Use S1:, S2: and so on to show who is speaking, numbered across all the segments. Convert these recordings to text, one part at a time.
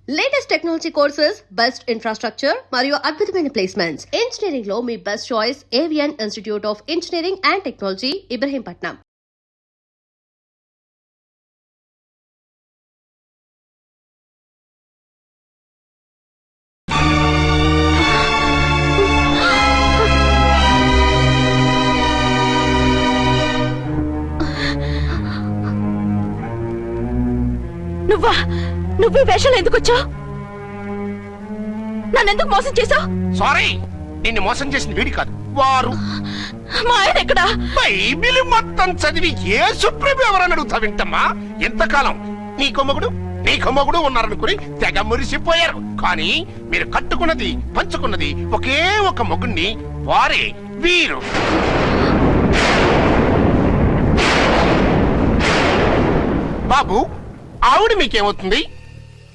S1: Latest technology courses, best infrastructure మరియు అద్భుతమైన placements. Engineering లో మీ best choice Avian institute of engineering and technology, Ibrahimpatnam.
S2: నువ్వు ఈ వేషాలు ఎందుకు వచ్చావు? నన్నెందుకు మోసం చేశావు?
S3: సారీ, నిన్ను మోసం చేసిన వీడి కాదు, వారు.
S2: మా ఆయన ఎక్కడా?
S3: బైబిల్ మొత్తం చదివి ఏ సుప్రీం ఎవరని అడుగుతా వింటమ్మా. ఎంతకాలం నీకో మొగుడు ఉన్నారనుకుని తెగ మురిసిపోయారు. కానీ మీరు కట్టుకున్నది, పంచుకున్నది ఒకే ఒక మొగుణ్ణి, వారే వీరు. బాబు, ఆవిడ మీకేమవుతుంది?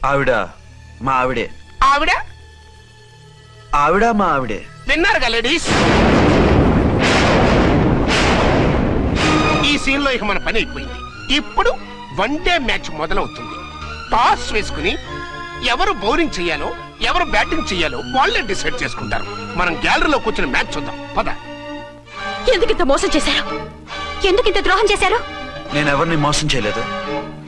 S4: ఆవిడ మా ఆవిడే.
S3: ఆవిడ
S4: ఆవిడ మా ఆవిడే.
S3: విన్నారుగా లేడీస్, ఈ సీన్ లో ఇక మన పని అయిపోయింది. ఇప్పుడు వన్ డే మ్యాచ్ మొదలవుతుంది. టాస్ వేసుకుని ఎవరు బౌలింగ్ చెయ్యాలో, ఎవరు బ్యాటింగ్ చెయ్యాలో వాళ్ళే డిసైడ్ చేసుకుంటారు. మనం గ్యాలరీలో కూర్చుని మ్యాచ్ చూద్దాం, పద.
S2: ఎందుకింత మోసం చేశారు? ఎందుకింత ద్రోహం చేశారు?
S4: నేను ఎవరిని మోసం చేయలేదు,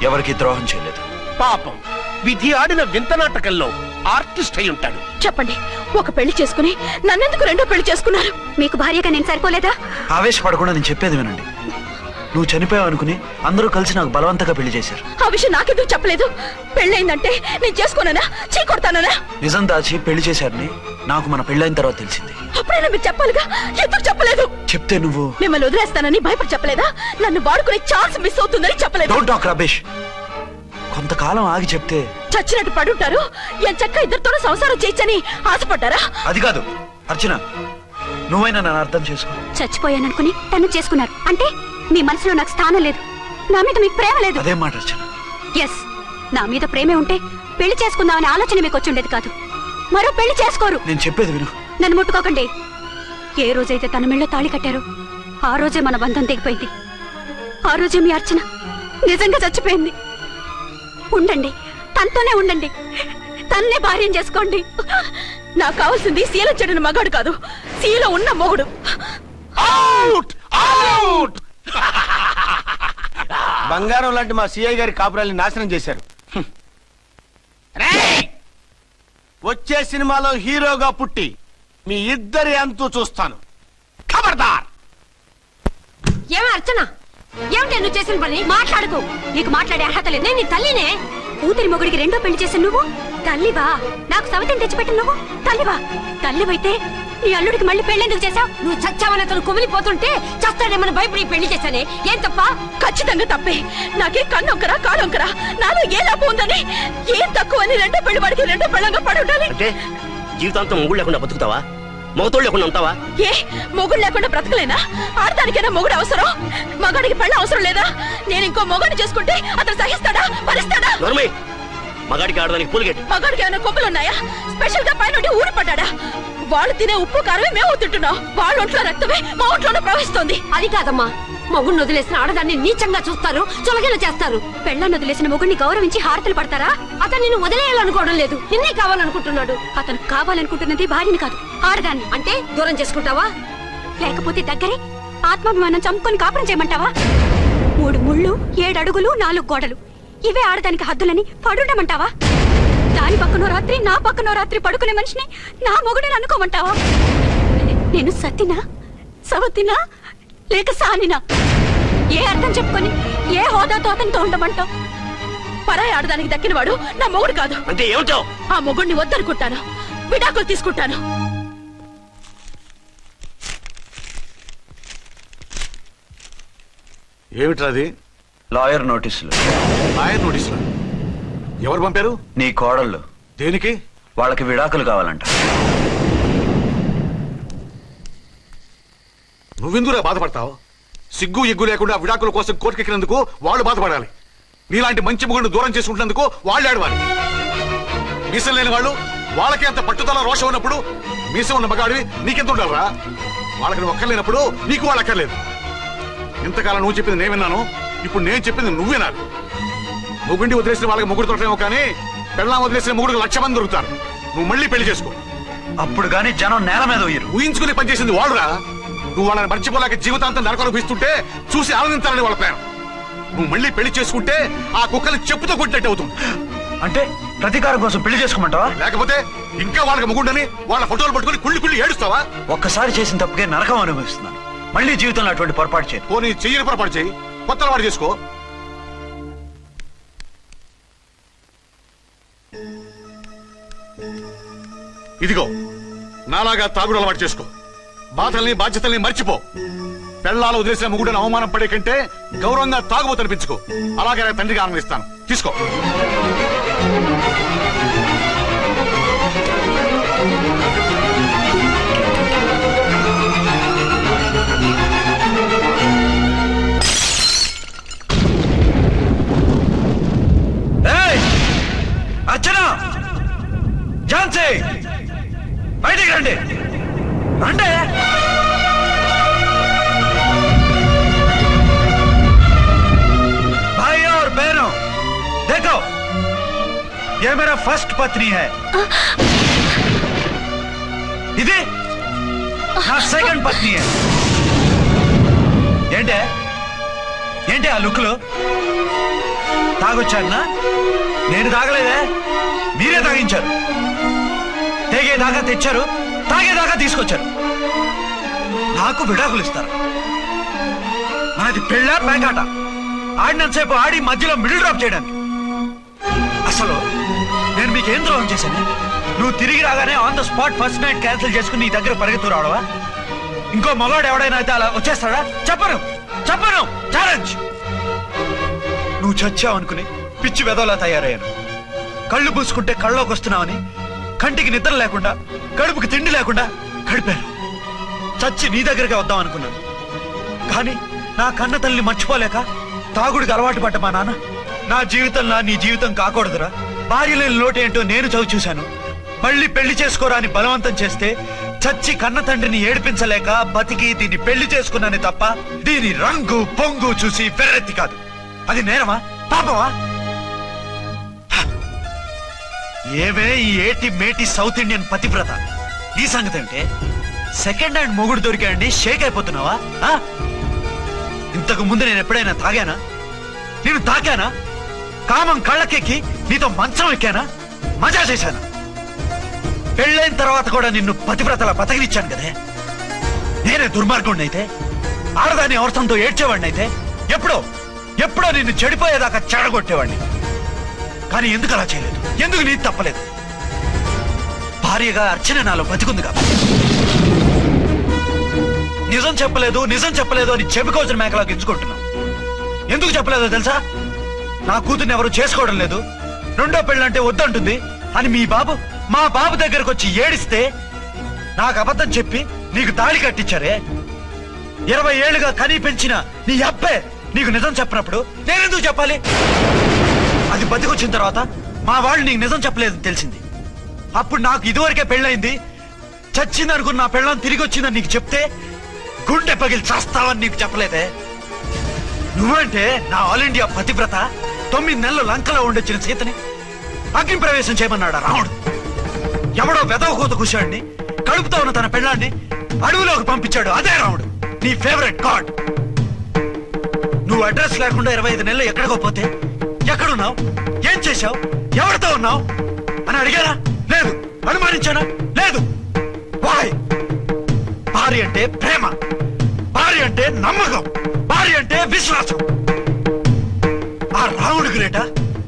S4: ఎవరికి ద్రోహం చేయలేదు.
S3: పాపం, విధి ఆడిన వింత నాటకంలో ఆర్టిస్ట్ అయి ఉంటాడు.
S2: చెప్పండి, ఒక పెళ్లి చేసుకుని నన్నెందుకు రెండో పెళ్లి చేసుకున్నారు? మీకు భార్యగా నేను సరిపోలేదా?
S4: ఆవేశపడకుండా నేను చెప్పేది వినండి. నువ్వు చనిపోయావు అనుకుని అందరూ కలిసి నాకు బలవంతంగా పెళ్లి చేశారు.
S2: ఆ విషయం నాకెందుకు చెప్పలేదు? పెళ్ళైందంటే నేను చేసుకోనన్నా, చీకొడతానన్నా?
S4: నిజం దాచి పెళ్లి చేశారని నాకు మన పెళ్ళైన తర్వాత తెలిసింది.
S2: అప్పుడైనా మీరు చెప్పాలిగా, ఎందుకు చెప్పలేదు?
S4: చెప్తే నువ్వు
S2: మిమ్మల్ని వదిలేస్తానని భయపడి చెప్పలేదా? నన్ను వాడుకునే ఛాన్స్ మిస్ అవుతుందని చెప్పలేదు.
S4: Don't talk రబేష్. కొంతకాలం ఆగి చెప్తే
S2: చచ్చినట్టు పడుంటారు. ఎంచక్క ఇద్దరితో సంసారం చేయొచ్చని ఆశపడ్డారా?
S4: అది కాదు అర్చన, నువ్వైనా నన్ను అర్థం చేసుకో.
S2: చచ్చిపోయాననుకుని తను చేసుకున్నారు అంటే మీ మనసులో నాకు స్థానం లేదు, నా మీద మీకు ప్రేమ లేదు.
S4: అదేం మాట అర్చన?
S2: ఎస్, నా మీద ప్రేమే ఉంటే పెళ్లి చేసుకుందామనే ఆలోచన మీకు వచ్చి ఉండేది కాదు. మరో పెళ్లి చేసుకోరు.
S4: నేను చెప్పేది విను.
S2: నన్ను ముట్టుకోకండి. ఏ రోజైతే తన మెళ్ళో తాళి కట్టారో ఆ రోజే మన బంధం తెగిపోయింది. ఆ రోజే మీ అర్చన నిజంగా చచ్చిపోయింది. ఉండండి, తనతోనే ఉండండి, తన్నే భార్యం చేసుకోండి. నాకు కావాల్సింది శీల చెడిన మగాడు కాదు, శీల ఉన్న మొగుడు.
S3: Out out.
S5: బంగారం లాంటి మా సిఐ గారి కాపురాల్ని నాశనం చేశారు. వచ్చే సినిమాలో హీరోగా పుట్టి మీ ఇద్దరి అంతూ చూస్తాను.
S3: ఖబర్దార్.
S2: ఏమే అర్చన, ఏమిటి నువ్వు చేసిన పని? మాట్లాడుకో, నీకు మాట్లాడే అర్హత లేదు. నేను నీ తల్లినే. కూతురి మొగుడికి రెండో పెళ్లి చేసిన నువ్వు తల్లివా? నాకు సవితిని తెచ్చిపెట్టిన నువ్వు తల్లివా? తల్లివైతే నీ అల్లుడికి మళ్ళీ పెళ్లెందుకు చేశావు? నువ్వు చచ్చావని అతను కుమిలిపోతుంటే చస్తాడేమని భయపడి పెళ్లి చేశానే, ఏం తప్ప? ఖచ్చితంగా తప్పే. నాకే కన్నొక్కరా కాలొక్కరా, నాలో ఏ లాభం ఉందని, ఏం తక్కువ అని రెండో పెళ్లి వాడికి రెండో పెళ్ళంగా పడి ఉండాలి.
S6: అంటే జీవితాంతం మొగుడు లేకుండా బతుకుతావా? మొగతోడు లేకుండా ఉంటావా?
S2: ఏ మొగుడు లేకుండా బ్రతకలేనా? ఆడదానికైనా మొగుడు అవసరం, మగాడికి పెళ్ళ అవసరం లేదా? నేను ఇంకో మొగాడిని చేసుకుంటే అతను సహిస్తాడా, భరిస్తాడా?
S6: మగాడికి ఆడదానికి పూలిగేట్.
S2: మగాడికి ఏమైనా కొమ్ములు ఉన్నాయా? స్పెషల్ గా పైన ఊరి పడ్డాడా? వాళ్ళు తినే ఉప్పు కారమే మేము తింటున్నాం. వాళ్ళ ఒంట్లో రక్తమే మా ఒంట్లోనే ప్రవహిస్తోంది. అది కాదమ్మా, మొగుడిని వదిలేసిన ఆడదాన్ని నీచంగా చూస్తారు, చులకన చేస్తారు. పెళ్ళాన్ని వదిలేసిన మొగుడిని గౌరవించి హారతలు పడతారా? అతను నిన్ను వదిలేయాలనుకోవడం లేదు, నిన్నే కావాలనుకుంటున్నాడు. అతను కావాలనుకుంటున్నది భార్యని కాదు, ఆడదాన్ని. అంటే దూరం చేసుకుంటావా? లేకపోతే దగ్గరే ఆత్మాభిమానం చంపుకొని కాపురం చేయమంటావా? 3 ముళ్ళు, 7 అడుగులు, 4 గోడలు, ఇవే ఆడదానికి హద్దులని పడుండమంటావా? దాని పక్కనో రాత్రి నా పక్కనో రాత్రి పడుకునే మనిషిని నా మొగుడని అనుకోమంటావా? నేను సతినా, సవతినా, లేక సానినా? ఏ అర్థం చెప్పుకొని ఏ హోదాతో అతనితో ఉండమంటావు? పరాయి ఆడదానికి దక్కినవాడు నా మొగుడు కాదు.
S6: అంటే ఏమిటో?
S2: ఆ మొగుడిని వద్దనుకుంటాను, విడాకులు తీసుకుంటాను.
S5: ఏమిట్రాది?
S4: లాయర్ నోటీసులు.
S5: లాయర్ నోటీసులు ఎవరు పంపారు?
S4: నీ కోడళ్ళు.
S5: దేనికి?
S4: వాళ్ళకి విడాకులు కావాలంట.
S5: నువ్వెందుకురా బాధపడతావు? సిగ్గు ఎగ్గు లేకుండా విడాకుల కోసం కోర్టుకెక్కినందుకు వాళ్ళు బాధపడాలి. నీలాంటి మంచి మొగుడిని దూరం చేసుకుంటున్నందుకు వాళ్ళు ఏడవాలి. మీసం లేని వాళ్ళు, వాళ్ళకి అంత పట్టుదల రోషం ఉన్నప్పుడు మీసం ఉన్న మగాడివి నీకెంత ఉండాలరా? వాళ్ళకి నువ్వు అక్కర్లేనప్పుడు నీకు వాళ్ళు అక్కర్లేదు. ఇంతకాలం నువ్వు చెప్పింది నేను విన్నాను, ఇప్పుడు నేను చెప్పింది నువ్వు వినాలి. మొగుండి వదిలేసిన వాళ్ళకి మొగుడు తోటలేమో కానీ పెళ్ళాం వదిలేసిన మొగుడు 1,00,000 మంది దొరుకుతారు. నువ్వు మళ్ళీ పెళ్లి చేసుకో.
S4: అప్పుడు గాని జనం నేల మీద ఉయ్యరు.
S5: ఊహించుకుని పనిచేసింది వాళ్ళురా. నువ్వు వాళ్ళని మర్చిపోలేక జీవితాంతం నరకనుభవిస్తుంటే చూసి ఆనందించాలని వాళ్ళ ప్లాన్. నువ్వు మళ్ళీ పెళ్లి చేసుకుంటే ఆ కుక్కలు చెప్పుతో కొట్టినట్టు అవుతుంది.
S4: అంటే ప్రతీకారం కోసం పెళ్లి చేసుకోమంటావా?
S5: లేకపోతే ఇంకా వాళ్ళకి మొగుండని వాళ్ళ ఫోటోలు పట్టుకుని కుళ్ళి ఏడుస్తావా?
S4: ఒక్కసారి చేసిన తప్పుకే నరకం అనుభవిస్తున్నాను. మళ్ళీ జీవితంలో అటువంటి పొరపాటు చేయను.
S5: పోనీ చెయ్యని పొరపాటు చేయి, కొత్త అలవాటు చేసుకో. ఇదిగో నాలాగా తాగుడు అలవాటు చేసుకో. బాధల్ని బాధ్యతల్ని మర్చిపో. పెళ్ళాలు వదిలేసిన మొగుడని అవమానం పడే కంటే గౌరవంగా తాగుబోతనిపించుకో. అలాగే నా తండ్రికి ఆనందిస్తాను. తీసుకో.
S4: అర్చన, ఝాన్సీ, బయటికి రండి. రండి. भाई और बहनों, देखो, ये मेरा फर्स्ट पत्नी है. ఇది నా సెకండ్ పత్ని. ఏంటి ఆ లుక్లో? తాగొచ్చానా? నేను తాగలేదే, మీరే తాగించారు. తెగేదాకా తెచ్చారు, తాగేదాకా తీసుకొచ్చారు. నాకు విడాకులు ఇస్తారు. నాది పెళ్ళా పేకాట? ఆడినంతసేపు ఆడి మధ్యలో మిడిల్ డ్రాప్ చేయడానికి. అసలు నేను మీకేం ద్రోహం చేశాను? నువ్వు తిరిగి రాగానే on the spot first night cancel చేసుకుని నీ దగ్గర పరిగెత్తు రావడవా? ఇంకో మగాడు ఎవడైనా అయితే అలా వచ్చేస్తాడా? చెప్పను ఛాలెంజ్. నువ్వు చచ్చావు అనుకుని పిచ్చి వెదవలా తయారయ్యాను. కళ్ళు పూసుకుంటే కళ్ళలోకి వస్తున్నావని కంటికి నిద్ర లేకుండా, కడుపుకి తిండి లేకుండా గడిపాను. చచ్చి నీ దగ్గరికి వద్దాం అనుకున్నాను. కానీ నా కన్న తల్లిని మర్చిపోలేక తాగుడికి అలవాటు పడ్డ మా నాన్న నా జీవితంలో నీ జీవితం కాకూడదురా, భార్య లేని లోటు ఏంటో నేను చవి చూశాను, మళ్ళీ పెళ్లి చేసుకోరా అని బలవంతం చేస్తే చచ్చి కన్న తండ్రిని ఏడిపించలేక బతికి దీన్ని పెళ్లి చేసుకున్నానే తప్ప దీని రంగు పొంగు చూసి వెర్రెత్తి కాదు. అది నేరమా, పాపమా? ఏవే ఈ ఏటి మేటి సౌత్ ఇండియన్ పతివ్రత, ఈ సంగతి ఏంటే? సెకండ్ హ్యాండ్ మొగుడు దొరికాయండి షేక్ అయిపోతున్నావా? ఇంతకు ముందు నేను ఎప్పుడైనా తాగానా? నేను తాకానా? కామం కళ్ళకెక్కి నీతో మంచం ఎక్కానా? మజా చేశానా? పెళ్ళైన తర్వాత కూడా నిన్ను పతివ్రతలా బతకనిచ్చాను కదే. నేనే దుర్మార్గుడిని అయితే, ఆడదాన్ని అవసరంతో ఏడ్చేవాడిని అయితే, ఎప్పుడో నిన్ను చెడిపోయేదాకా చెడగొట్టేవాడిని. కానీ ఎందుకు అలా చేయలేదు? ఎందుకు నీది తప్పలేదు? భార్యగా అర్చన నాలో బతికుంది కాబట్టి. నిజం చెప్పలేదు అని చెప్పుకోవచ్చిన మేకలాగా ఎంచుకుంటున్నావు. ఎందుకు చెప్పలేదో తెలుసా? నా కూతుర్ని ఎవరు చేసుకోవడం లేదు, రెండో పెళ్ళంటే వద్దంటుంది అని మా బాబు దగ్గరకు వచ్చి ఏడిస్తే నాకు అబద్ధం చెప్పి నీకు తాళి కట్టించారే. 20 ఏళ్లుగా కనీ పెంచిన నీ అబ్బే నీకు నిజం చెప్పినప్పుడు నేనెందుకు చెప్పాలి? అది బతికొచ్చిన తర్వాత మా వాళ్ళు నీకు నిజం చెప్పలేదని తెలిసింది. అప్పుడు నాకు ఇదివరకే పెళ్ళయింది, చచ్చిందనుకున్న నా పెళ్ళం తిరిగి వచ్చిందని నీకు చెప్తే గుండె పగిలి చేస్తావని నీకు చెప్పలేదే. నువ్వంటే నా ఆల్ ఇండియా పతివ్రత 9 నెలలు లంకలో ఉండొచ్చిన సీతని అగ్ని ప్రవేశం చేయమన్నాడా రాముడు? ఎవడో వెదవ కోత కూర్చోండి కడుపుతో ఉన్న తన పెళ్ళాన్ని అడవిలోకి పంపించాడు అదే రాముడు, నీ ఫేవరెట్ గాడ్. నువ్వు అడ్రస్ లేకుండా 25 నెలలు ఎక్కడికో పోతే ఎక్కడున్నావు, ఏం చేశావు, ఎవరితో ఉన్నావు అని అడిగానా? లేదు. అనుమానించానా? లేదు. వాయ్? భార్య అంటే ప్రేమ, భార్య అంటే నమ్మకం, భార్య అంటే విశ్వాసం. ఆ రాముడు గ్రేటా,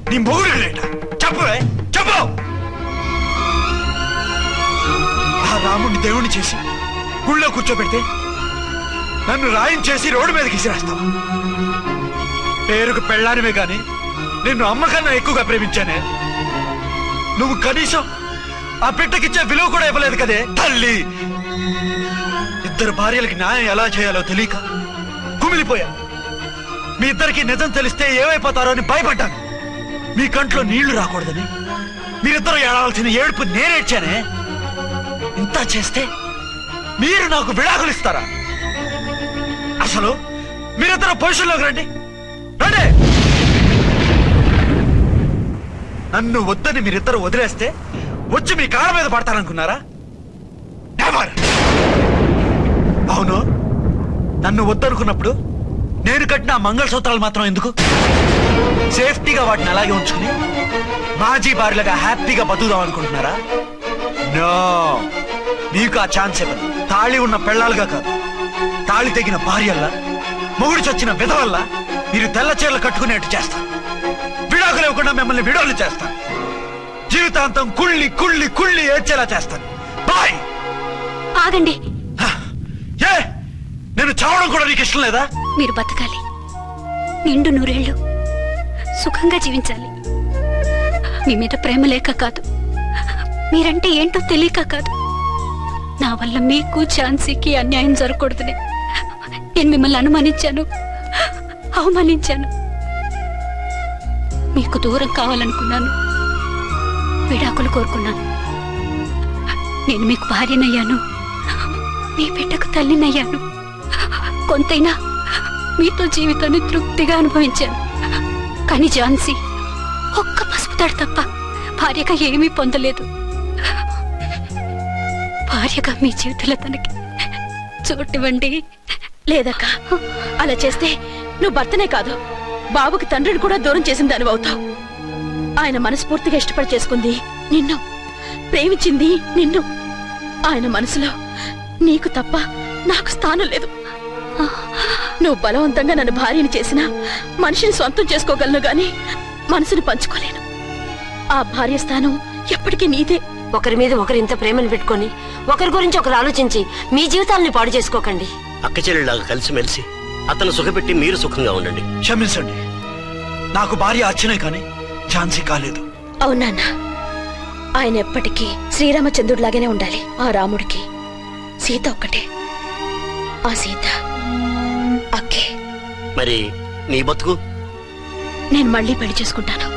S4: నీ మొగుడు గ్రేటా? చెప్పు. ఆ రాముడిని దేవుణ్ణి చేసి గుళ్ళో కూర్చోబెడితే నన్ను రాయించేసి రోడ్డు మీదకి విసిరేస్తావా? పేరుకు పెళ్ళానివే గాని నిన్ను అమ్మకన్నా ఎక్కువగా ప్రేమించానే. నువ్వు కనీసం ఆ బిడ్డకిచ్చే విలువ కూడా ఇవ్వలేదు కదే తల్లి. 2 భార్యలకి న్యాయం ఎలా చేయాలో తెలియక కుమిలిపోయా. మీ ఇద్దరికి నిజం తెలిస్తే ఏమైపోతారో అని భయపడ్డాను. మీ కంట్లో నీళ్లు రాకూడదని మీరిద్దరూ ఏడవలసిన ఏడుపు నేనేడ్చానే. ఇంత చేస్తే మీరు నాకు విడాకులు ఇస్తారా? అసలు మీరిద్దరు పొజిషన్లోకి రండి. నన్ను వద్దని మీరిద్దరు వదిలేస్తే వచ్చి మీ కాళ్ళ మీద పడతారనుకున్నారా? నెవర్. అవును, నన్ను వద్దనుకున్నప్పుడు నేను కట్టిన మంగళసూత్రాలు మాత్రం ఎందుకు? సేఫ్టీగా వాటిని అలాగే ఉంచుకుని మాజీ భార్యలుగా హ్యాపీగా బతుకుదాం అనుకుంటున్నారా? నో, మీకు ఆ ఛాన్స్ ఇవ్వను. తాళి ఉన్న పెళ్ళాలుగా కాదు, తాళి తెగిన భార్యల్లా, మొగుడు చచ్చిన విధవల్లా మీరు తెల్ల చీరలు కట్టుకునేట్టు చేస్తాను. విడాకులు ఇవ్వకుండా మిమ్మల్ని విడాకులు చేస్తాను. జీవితాంతం కుళ్ళి కుళ్ళి కుళ్ళి ఏడ్చేలా చేస్తాను. బాయ్.
S2: ఆగండి.
S4: ఏ, నేను చావడం కూడా నీకు ఇష్టం లేదా?
S2: మీరు బతకాలి, నిండు నూరేళ్లు సుఖంగా జీవించాలి. మీ మీద ప్రేమ లేక కాదు, మీరంటే ఏంటో తెలియక కాదు. నా వల్ల మీకు ఝాన్సీకి అన్యాయం జరగకూడదని నేను మిమ్మల్ని అనుమానించాను, అవమానించాను. మీకు దూరం కావాలనుకున్నాను, విడాకులు కోరుకున్నాను. నేను మీకు భార్యనయ్యాను, మీ బిడ్డకు తల్లినయ్యాను. కొంతైనా మీతో జీవితాన్ని తృప్తిగా అనుభవించాను. కానీ ఝాన్సీ ఒక్క పసుపు తాడు తప్ప భార్యగా ఏమీ పొందలేదు. భార్యగా మీ జీవితంలో తనకి చోటివ్వండి.
S7: లేదక్క, అలా చేస్తే నువ్వు భర్తనే కాదు, బాబుకి తండ్రిని కూడా దూరం చేసిన దాని అవుతావు. ఆయన మనస్ఫూర్తిగా ఇష్టపడి చేసుకుంది నిన్ను, ప్రేమించింది నిన్ను. ఆయన మనసులో నీకు తప్ప నాకు స్థానం లేదు. నువ్వు బలవంతంగా నన్ను భార్యని చేసినా మనిషిని సొంతం చేసుకోగలను గాని మనసుని పంచుకోలేను. ఆ భార్య స్థానం ఎప్పటికీ నీదే.
S2: ఒకరి మీద ఒకరు ఇంత ప్రేమను పెట్టుకొని ఒకరి గురించి ఒకరు ఆలోచించి మీ జీవితాలని పాడు చేసుకోకండి.
S6: అక్క చెల్లెళ్ళలాగా కలిసిమెలిసి అతను సుఖపెట్టి మీరు సుఖంగా ఉండండి.
S4: క్షమించండి, నాకు భార్య అచ్చనే కానీ ఝాన్సీ కాలేదు.
S7: అవునన్నా, ఆయన ఎప్పటికీ శ్రీరామచంద్రుడిలాగానే ఉండాలి. ఆ రాముడికి సీత ఒక్కటే, ఆ సీత అక్కే.
S6: మరి నీ బతుకు?
S7: నేను మళ్ళీ పెళ్లి చేసుకుంటాను.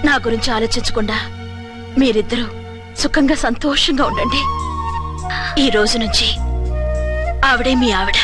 S7: నా గురించి ఆలోచించకుండా మీరిద్దరూ సుఖంగా సంతోషంగా ఉండండి. ఈ రోజు నుంచి ఆవిడే మీ ఆవిడ.